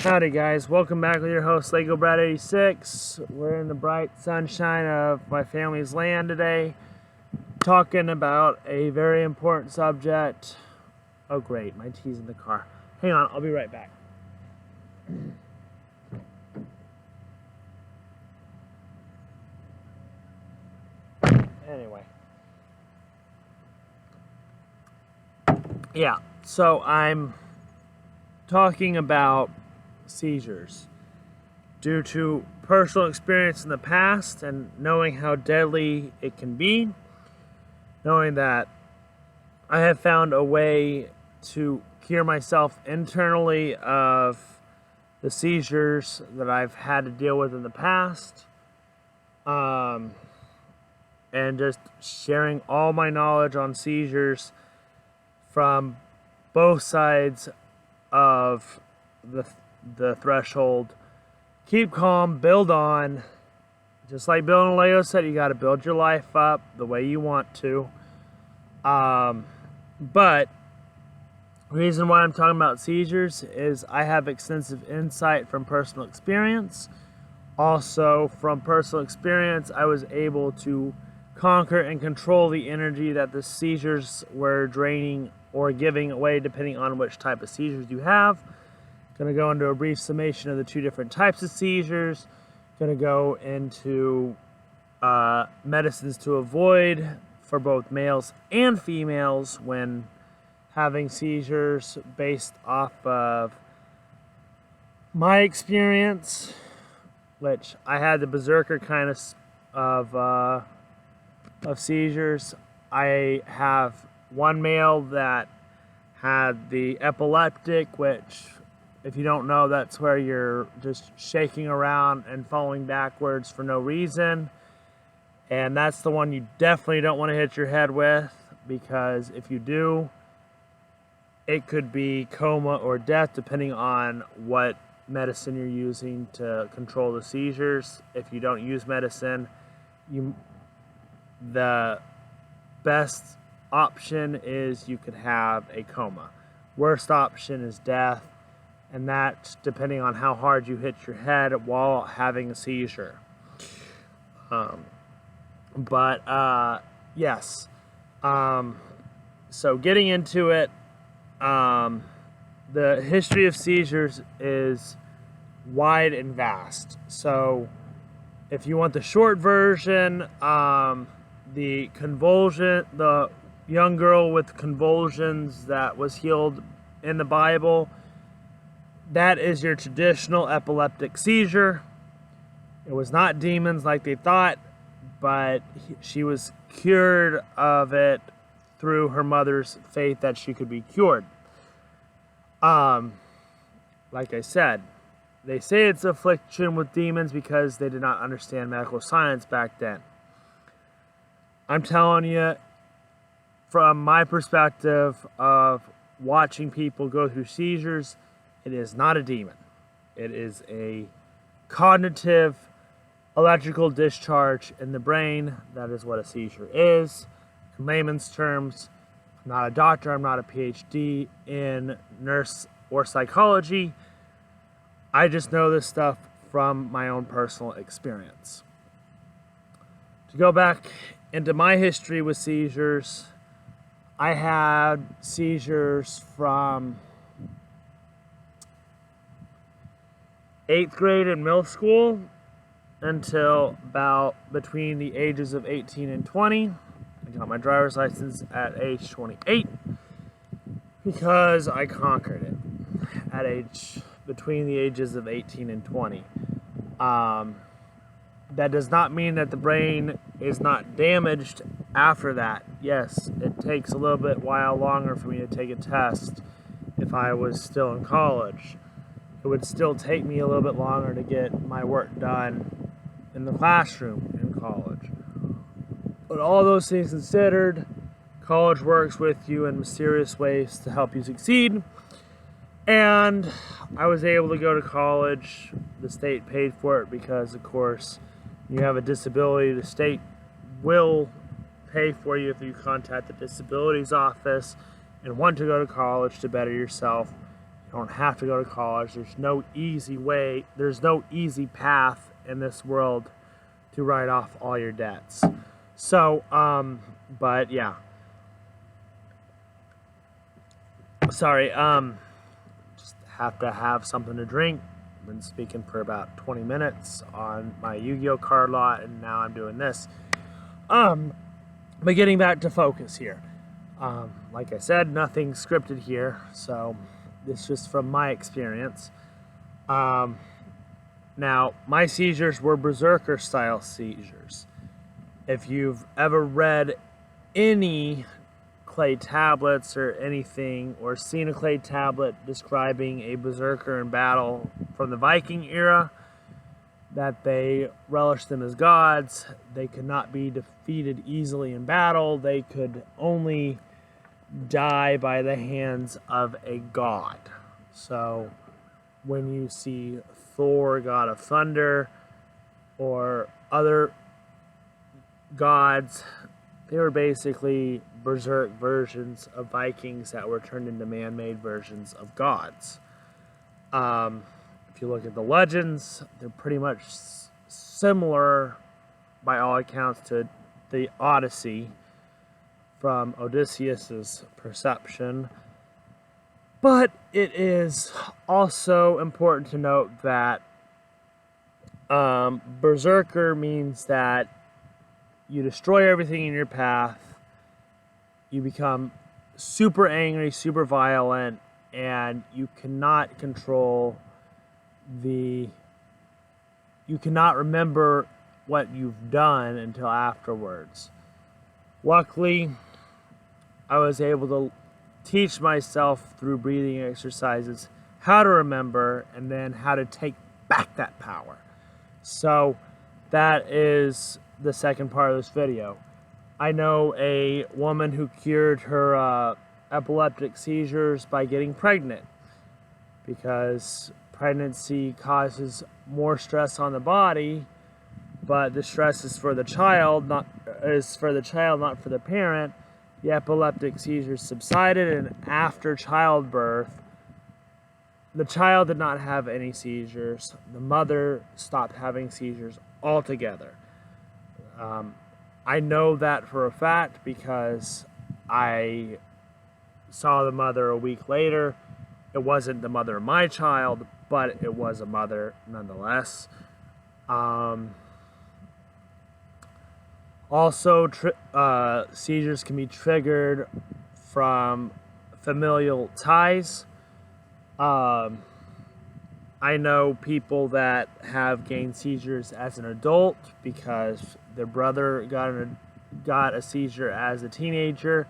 Howdy guys, welcome back with your host Lego Brad 86. We're in the bright sunshine of my family's land today, talking about a very important subject. Oh great, my tea's in the car. Hang on, I'll be right back. Anyway. Yeah, so I'm talking about seizures. Due to personal experience in the past and knowing how deadly it can be, knowing that I have found a way to cure myself internally of the seizures that I've had to deal with in the past, and just sharing all my knowledge on seizures from both sides of the threshold. Keep calm, build on. Just like building a Lego set, you got to build your life up the way you want to. But the reason why I'm talking about seizures is I have extensive insight from personal experience. Also, from personal experience, I was able to conquer and control the energy that the seizures were draining or giving away, depending on which type of seizures you have. Going to go into a brief summation of the two different types of seizures. Going to go into medicines to avoid for both males and females when having seizures, based off of my experience, which I had the berserker kind of seizures. I have one male that had the epileptic, which, if you don't know, that's where you're just shaking around and falling backwards for no reason. And that's the one you definitely don't want to hit your head with, because if you do, it could be coma or death, depending on what medicine you're using to control the seizures. If you don't use medicine, the best option is you could have a coma. Worst option is death, and that's depending on how hard you hit your head while having a seizure. Yes. So getting into it, the history of seizures is wide and vast. So if you want the short version, the young girl with convulsions that was healed in the Bible, that is your traditional epileptic seizure. It was not demons like they thought, but she was cured of it through her mother's faith that she could be cured. Like I said, they say it's affliction with demons because they did not understand medical science back then. I'm telling you, from my perspective of watching people go through seizures, it is not a demon. It is a cognitive electrical discharge in the brain. That is what a seizure is. In layman's terms, I'm not a doctor, I'm not a PhD in nurse or psychology. I just know this stuff from my own personal experience. To go back into my history with seizures, I had seizures from 8th grade in middle school until about between the ages of 18 and 20. I got my driver's license at age 28 because I conquered it at between the ages of 18 and 20. That does not mean that the brain is not damaged after that. Yes, it takes a little bit while longer for me to take a test if I was still in college. It would still take me a little bit longer to get my work done in the classroom in college. But all those things considered, college works with you in mysterious ways to help you succeed. And I was able to go to college. The state paid for it because, of course, you have a disability. The state will pay for you if you contact the disabilities office and want to go to college to better yourself. don't have to go to college. There's no easy way, there's no easy path in this world to write off all your debts. So, but yeah. Sorry, just have to have something to drink. I've been speaking for about 20 minutes on my Yu-Gi-Oh card lot, and now I'm doing this. But getting back to focus here. Like I said, nothing scripted here, so this is just from my experience. Now, my seizures were berserker-style seizures. If you've ever read any clay tablets or anything, or seen a clay tablet describing a berserker in battle from the Viking era, that they relished them as gods, they could not be defeated easily in battle, they could only die by the hands of a god. So when you see Thor, god of thunder, or other gods, they were basically berserk versions of Vikings that were turned into man-made versions of gods. If you look at the legends, they're pretty much similar, by all accounts, to the Odyssey from Odysseus's perception. But it is also important to note that berserker means that you destroy everything in your path, you become super angry, super violent, and you cannot control you cannot remember what you've done until afterwards. Luckily, I was able to teach myself through breathing exercises how to remember and then how to take back that power. So that is the second part of this video. I know a woman who cured her epileptic seizures by getting pregnant, because pregnancy causes more stress on the body, but the stress is for the child, not for the parent. The epileptic seizures subsided, and after childbirth, the child did not have any seizures. The mother stopped having seizures altogether. I know that for a fact because I saw the mother a week later. It wasn't the mother of my child, but it was a mother nonetheless. Also, seizures can be triggered from familial ties. I know people that have gained seizures as an adult because their brother got a seizure as a teenager,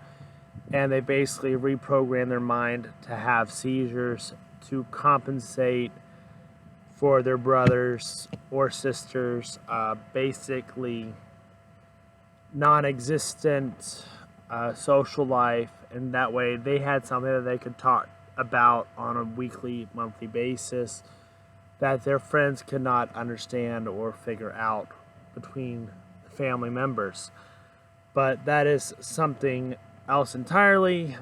and they basically reprogrammed their mind to have seizures to compensate for their brothers or sisters' basically non-existent social life, and that way they had something that they could talk about on a weekly, monthly basis that their friends could not understand or figure out between family members. But that is something else entirely.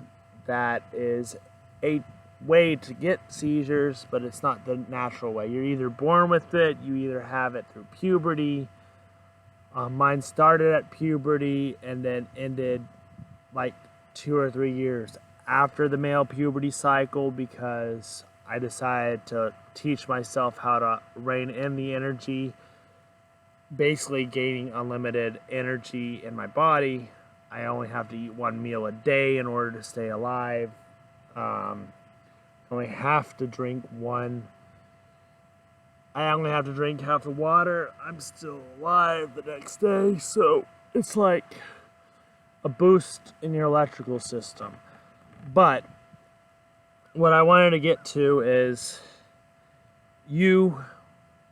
That is a way to get seizures, but it's not the natural way. You're either born with it, you either have it through puberty. Mine started at puberty and then ended like 2 or 3 years after the male puberty cycle, because I decided to teach myself how to rein in the energy, basically gaining unlimited energy in my body. I only have to eat 1 meal a day in order to stay alive. I only have to drink half the water. I'm still alive the next day, so it's like a boost in your electrical system. But what I wanted to get to is you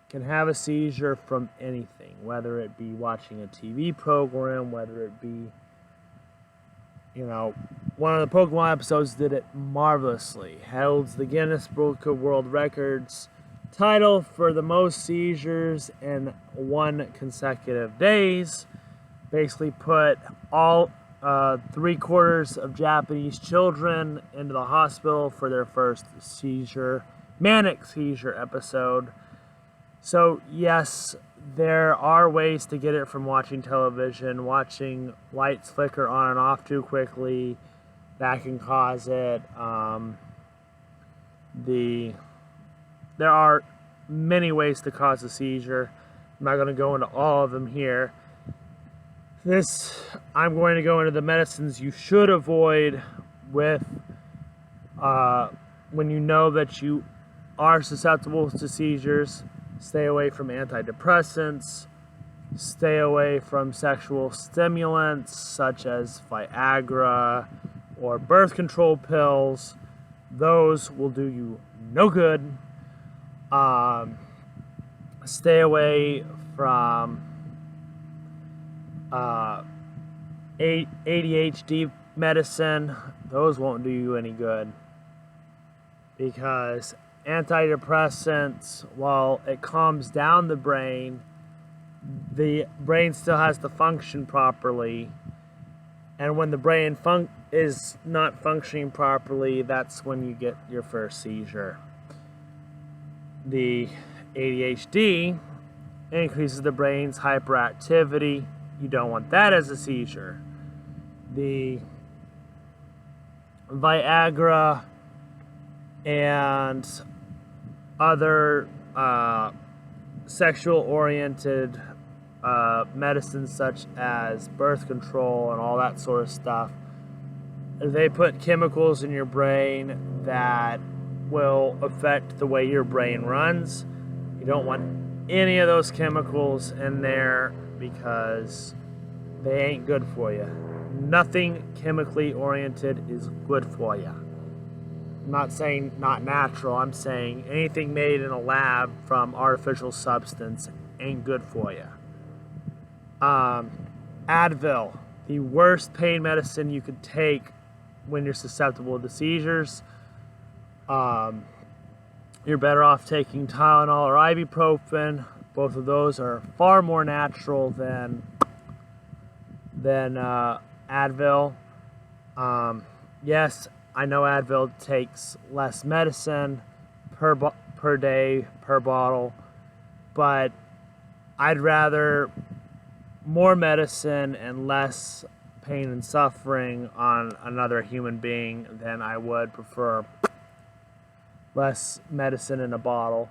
can have a seizure from anything, whether it be watching a TV program, whether it be, one of the Pokemon episodes did it marvelously. Holds the Guinness Book of World Records title for the most seizures in 1 consecutive days. Basically put all 3/4 of Japanese children into the hospital for their first manic seizure episode. So yes, there are ways to get it from watching television. Watching lights flicker on and off too quickly, that can cause it. There are many ways to cause a seizure. I'm not going to go into all of them here. I'm going to go into the medicines you should avoid with when you know that you are susceptible to seizures. Stay away from antidepressants. Stay away from sexual stimulants such as Viagra or birth control pills. Those will do you no good. Stay away from ADHD medicine. Those won't do you any good, because antidepressants, while it calms down the brain still has to function properly, and when the brain is not functioning properly, that's when you get your first seizure. The ADHD increases the brain's hyperactivity. You don't want that as a seizure. The Viagra and other sexual-oriented medicines such as birth control and all that sort of stuff, they put chemicals in your brain that will affect the way your brain runs. You don't want any of those chemicals in there because they ain't good for you. Nothing chemically oriented is good for you. I'm not saying not natural, I'm saying anything made in a lab from artificial substance ain't good for you. Advil, the worst pain medicine you could take when you're susceptible to seizures. You're better off taking Tylenol or ibuprofen. Both of those are far more natural than Advil. Yes, I know Advil takes less medicine per day, per bottle, but I'd rather more medicine and less pain and suffering on another human being than I would prefer less medicine in a bottle.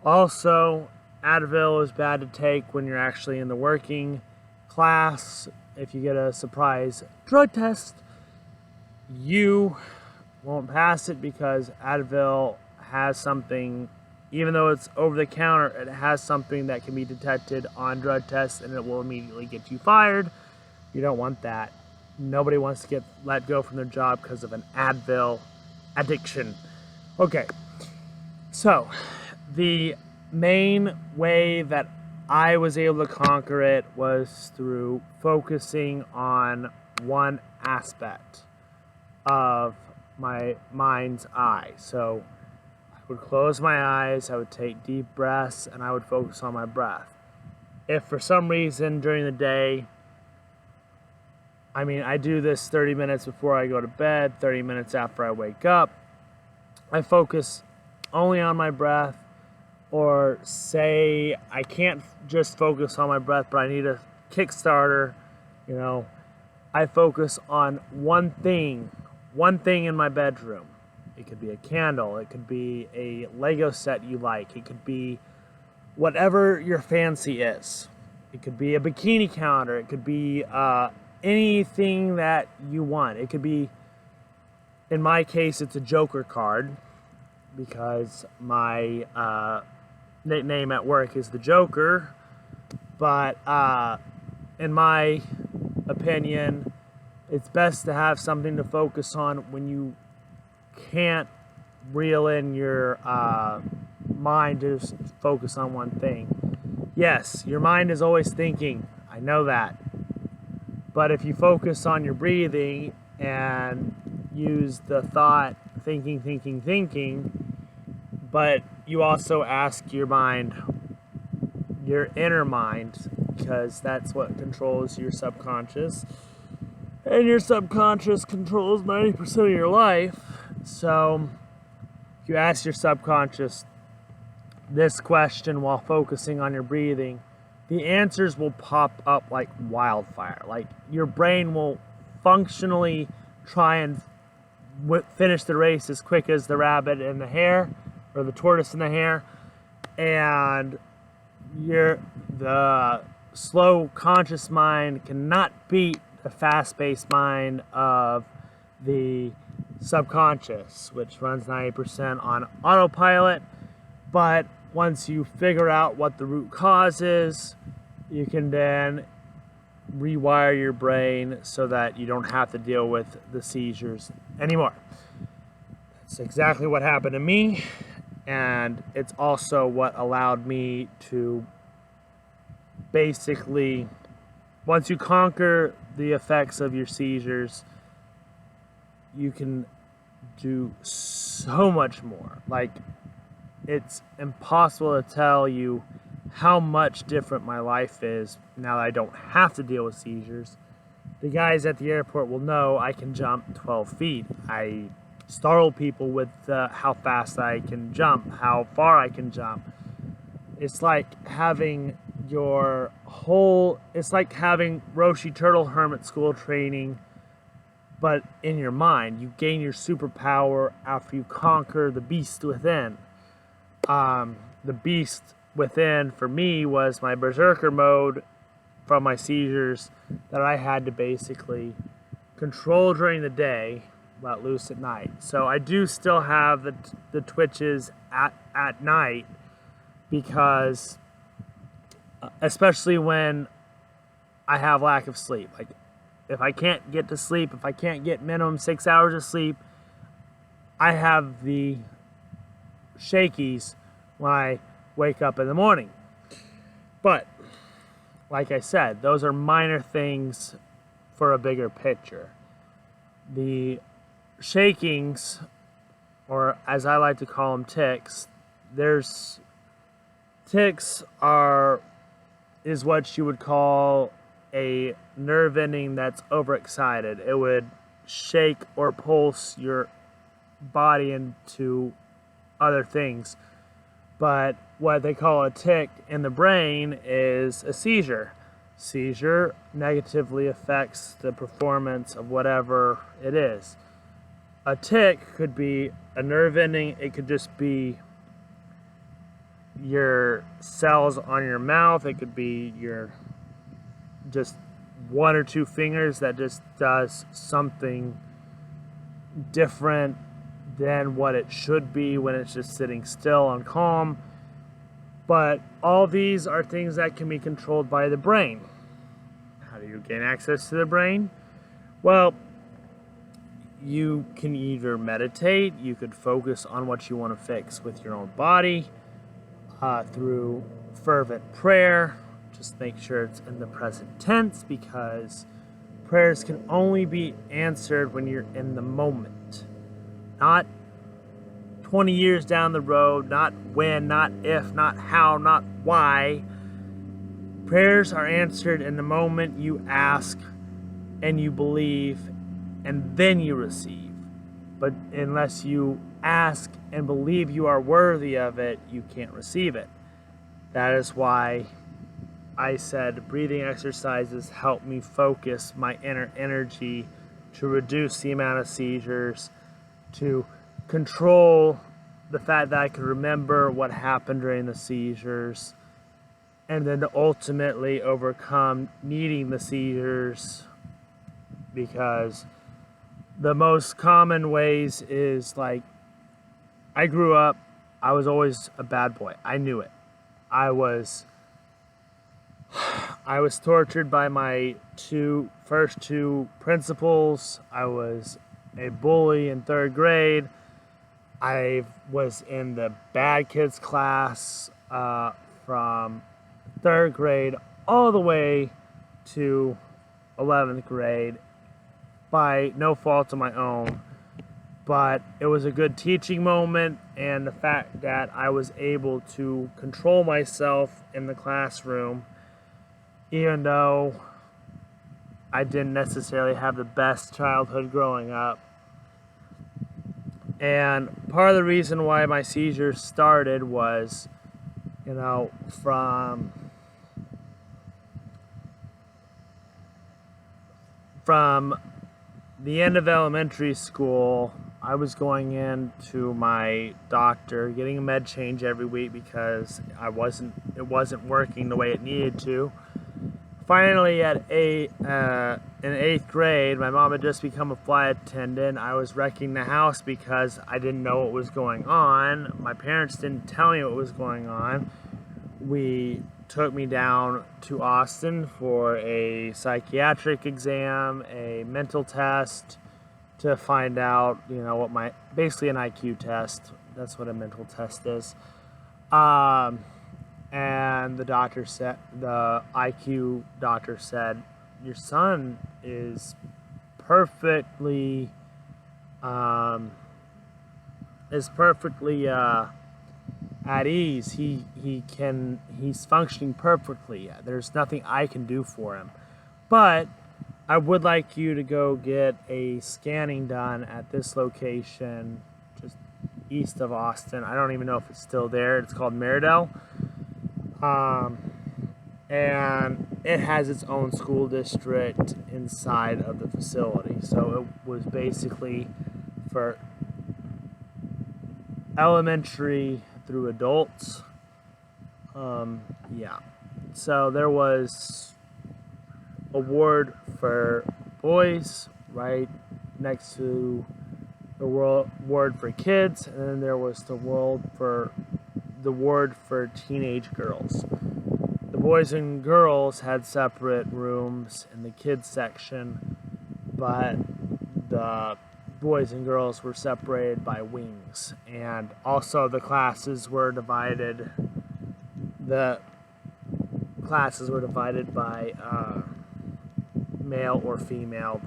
Also, Advil is bad to take when you're actually in the working class. If you get a surprise drug test, you won't pass it because Advil has something, even though it's over the counter, it has something that can be detected on drug tests and it will immediately get you fired. You don't want that. Nobody wants to get let go from their job because of an Advil addiction. Okay, so the main way that I was able to conquer it was through focusing on one aspect of my mind's eye. So I would close my eyes, I would take deep breaths, and I would focus on my breath. If for some reason during the day, I do this 30 minutes before I go to bed, 30 minutes after I wake up, I focus only on my breath, or say I can't just focus on my breath, but I need a Kickstarter, I focus on one thing in my bedroom. It could be a candle, it could be a Lego set you like, it could be whatever your fancy is. It could be a bikini counter, it could be anything that you want. It could be, in my case, it's a Joker card, because my nickname at work is the Joker, but in my opinion, it's best to have something to focus on when you can't reel in your mind to just focus on one thing. Yes, your mind is always thinking, I know that, but if you focus on your breathing and use the thought thinking, but you also ask your mind, your inner mind, because that's what controls your subconscious, And your subconscious controls 90% of your life. So if you ask your subconscious this question while focusing on your breathing, the answers will pop up like wildfire. Like your brain will functionally try and finish the race as quick as the rabbit in the hare, or the tortoise in the hare, and the slow conscious mind cannot beat the fast-paced mind of the subconscious, which runs 90% on autopilot. But once you figure out what the root cause is, you can then rewire your brain so that you don't have to deal with the seizures anymore. That's exactly what happened to me, and it's also what allowed me to basically, once you conquer the effects of your seizures, you can do so much more. Like, it's impossible to tell you how much different my life is now that I don't have to deal with seizures. The guys at the airport will know I can jump 12 feet. I startle people with how fast I can jump, how far I can jump. It's like having it's like having Roshi Turtle Hermit School training, but in your mind. You gain your superpower after you conquer the beast within. The beast within, for me, was my berserker mode from my seizures that I had to basically control during the day, let loose at night. So I do still have the twitches at night, because especially when I have lack of sleep. Like, if I can't get to sleep, if I can't get minimum 6 hours of sleep, I have the shakies when I wake up in the morning. But like I said, those are minor things for a bigger picture. The shakings, or as I like to call them, tics, is what you would call a nerve ending that's overexcited. It would shake or pulse your body into other things. But what they call a tic in the brain is a seizure. Seizure negatively affects the performance of whatever it is. A tic could be a nerve ending. It could just be your cells on your mouth. It could be your just one or two fingers that just does something different than what it should be when it's just sitting still and calm. But all these are things that can be controlled by the brain. How do you gain access to the brain? Well, you can either meditate, you could focus on what you want to fix with your own body, through fervent prayer. Just make sure it's in the present tense, because prayers can only be answered when you're in the moment. Not 20 years down the road, not when, not if, not how, not why. Prayers are answered in the moment you ask and you believe, and then you receive. But unless you ask and believe you are worthy of it, you can't receive it. That is why I said breathing exercises help me focus my inner energy to reduce the amount of seizures, to control the fact that I could remember what happened during the seizures, and then to ultimately overcome needing the seizures, because the most common ways is, like, I grew up, I was always a bad boy. I knew it. I was tortured by my first two principals. I was a bully in 3rd grade. I was in the bad kids class from 3rd grade all the way to 11th grade by no fault of my own. But it was a good teaching moment, and the fact that I was able to control myself in the classroom, even though I didn't necessarily have the best childhood growing up. And part of the reason why my seizures started was, from the end of elementary school, I was going in to my doctor, getting a med change every week because it wasn't working the way it needed to. Finally, in 8th grade, my mom had just become a flight attendant. I was wrecking the house because I didn't know what was going on. My parents didn't tell me what was going on. We took me down to Austin for a psychiatric exam, a mental test to find out, basically an IQ test. That's what a mental test is. And the IQ doctor said, your son is perfectly at ease. He's functioning perfectly. There's nothing I can do for him. But I would like you to go get a scanning done at this location just east of Austin. I don't even know if it's still there. It's called Meridell. And it has its own school district inside of the facility. So it was basically for elementary through adults. So there was a ward for boys right next to the ward for kids, and then there was the ward for teenage girls. The boys and girls had separate rooms in the kids section, but the boys and girls were separated by wings, and also the classes were divided. The classes were divided by male or female.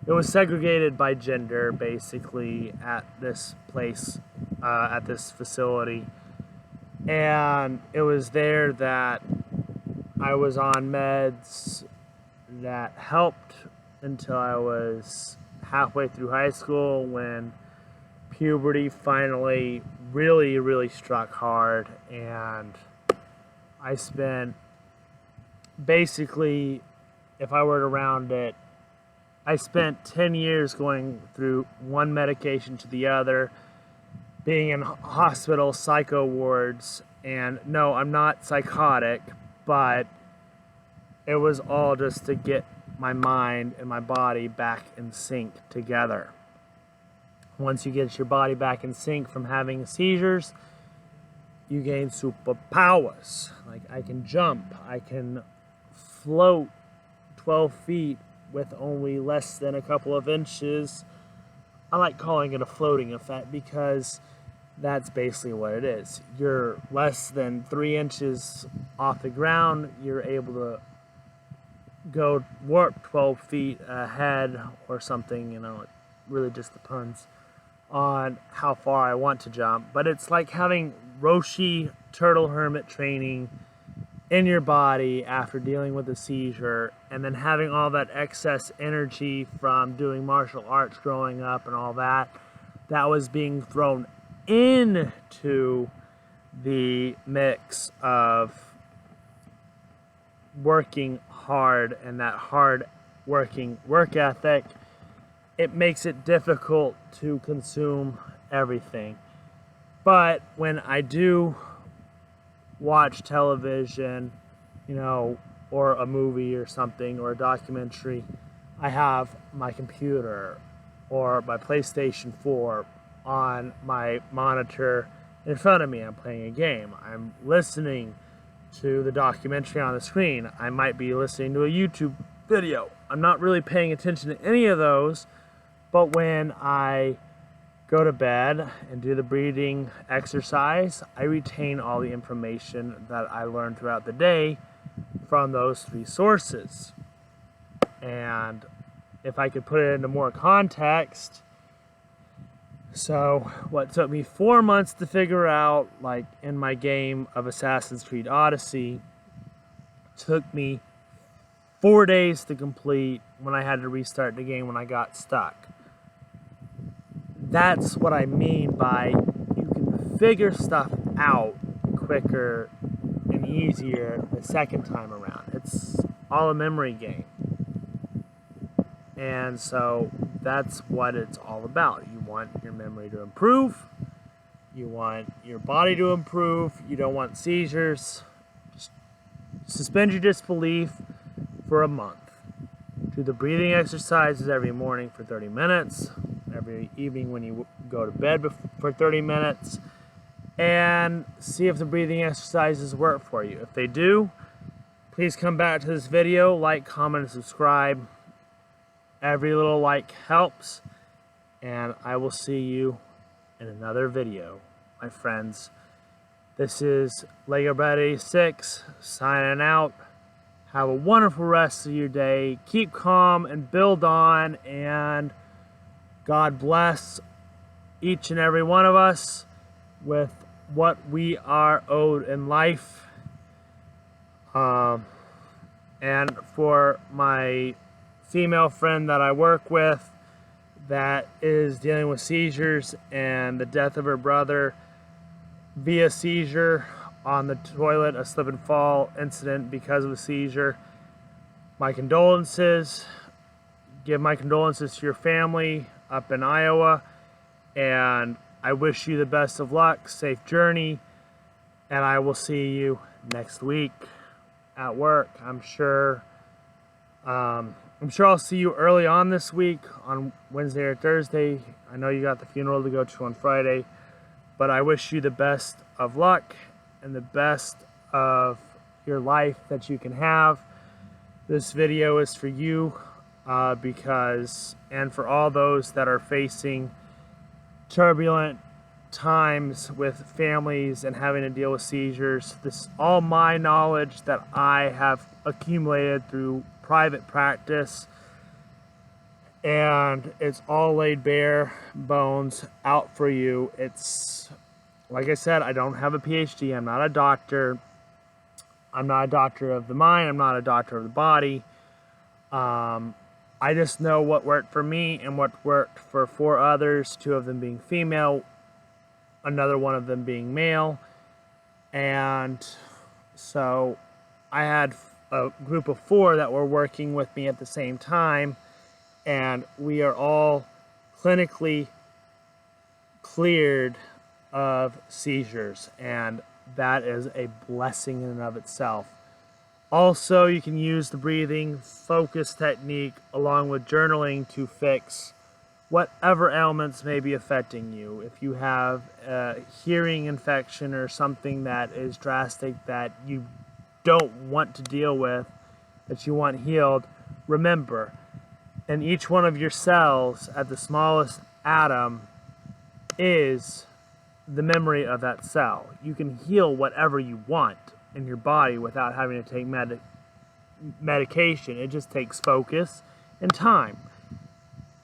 It was segregated by gender, basically, at this place, at this facility. And it was there that I was on meds that helped until I was halfway through high school, when puberty finally really, really struck hard. And I spent, basically, if I were to round it, I spent 10 years going through one medication to the other, being in hospital psycho wards. And no, I'm not psychotic, but it was all just to get my mind and my body back in sync together. Once you get your body back in sync from having seizures, you gain superpowers. Like, I can jump, I can float 12 feet with only less than a couple of inches. I like calling it a floating effect because that's basically what it is. You're less than 3 inches off the ground, you're able to go warp 12 feet ahead or something. It really just depends on how far I want to jump. But it's like having Roshi turtle hermit training in your body after dealing with a seizure, and then having all that excess energy from doing martial arts growing up and all that was being thrown into the mix of working hard, and that hard working work ethic, it makes it difficult to consume everything. But when I do watch television, or a movie or something, or a documentary, I have my computer or my PlayStation 4 on my monitor in front of me. I'm playing a game. I'm listening to the documentary on the screen. I might be listening to a YouTube video. I'm not really paying attention to any of those, but when I go to bed and do the breathing exercise, I retain all the information that I learned throughout the day from those 3 sources. And if I could put it into more context, so what took me 4 months to figure out, like in my game of Assassin's Creed Odyssey, took me 4 days to complete when I had to restart the game when I got stuck. That's what I mean by you can figure stuff out quicker and easier the second time around. It's all a memory game. And so that's what it's all about. You want your memory to improve. You want your body to improve. You don't want seizures. Just suspend your disbelief for a month. Do the breathing exercises every morning for 30 minutes. Every evening when you go to bed for 30 minutes. And see if the breathing exercises work for you. If they do, please come back to this video, like, comment, and subscribe. Every little like helps. And I will see you in another video, my friends. This is Lego Brad 86 signing out. Have a wonderful rest of your day. Keep calm and build on. And God bless each and every one of us with what we are owed in life. And for my female friend that I work with that is dealing with seizures and the death of her brother via seizure on the toilet, a slip and fall incident because of a seizure, my condolences. Give my condolences to your family up in Iowa, and I wish you the best of luck, safe journey, and I will see you next week at work. I'm sure I'll see you early on this week on Wednesday or Thursday. I know you got the funeral to go to on Friday, but I wish you the best of luck and the best of your life that you can have. This video is for you and for all those that are facing turbulent times with families and having to deal with seizures. This is all my knowledge that I have accumulated through private practice, and it's all laid bare bones out for you. It's like I said, I don't have a PhD. I'm not a doctor. I'm not a doctor of the mind. I'm not a doctor of the body. I just know what worked for me and what worked for 4 others, 2 of them being female, another one of them being male. And so I had a group of 4 that were working with me at the same time, and we are all clinically cleared of seizures, and that is a blessing in and of itself. Also, you can use the breathing focus technique along with journaling to fix whatever ailments may be affecting you. If you have a hearing infection or something that is drastic that you don't want to deal with, that you want healed, remember, in each one of your cells at the smallest atom is the memory of that cell. You can heal whatever you want in your body without having to take medication. It just takes focus and time.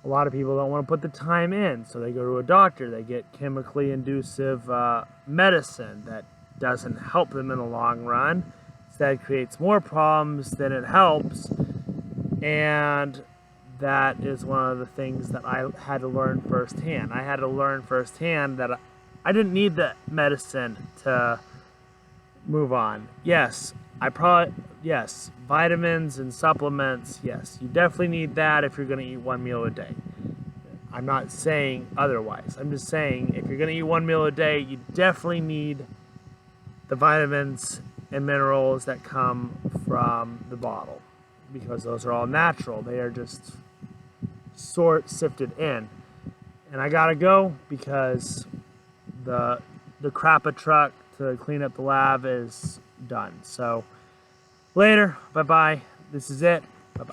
A lot of people don't want to put the time in, so they go to a doctor. They get chemically inducive medicine that doesn't help them in the long run. Instead, creates more problems than it helps, and that is one of the things that I had to learn firsthand. I had to learn firsthand that I didn't need the medicine to move on. Yes, yes, vitamins and supplements, yes, you definitely need that if you're going to eat 1 meal a day. I'm not saying otherwise. I'm just saying if you're going to eat 1 meal a day, you definitely need the vitamins and minerals that come from the bottle, because those are all natural. They are just sifted in. And I gotta go because the crappa truck to clean up the lab is done. So later, bye-bye. This is it.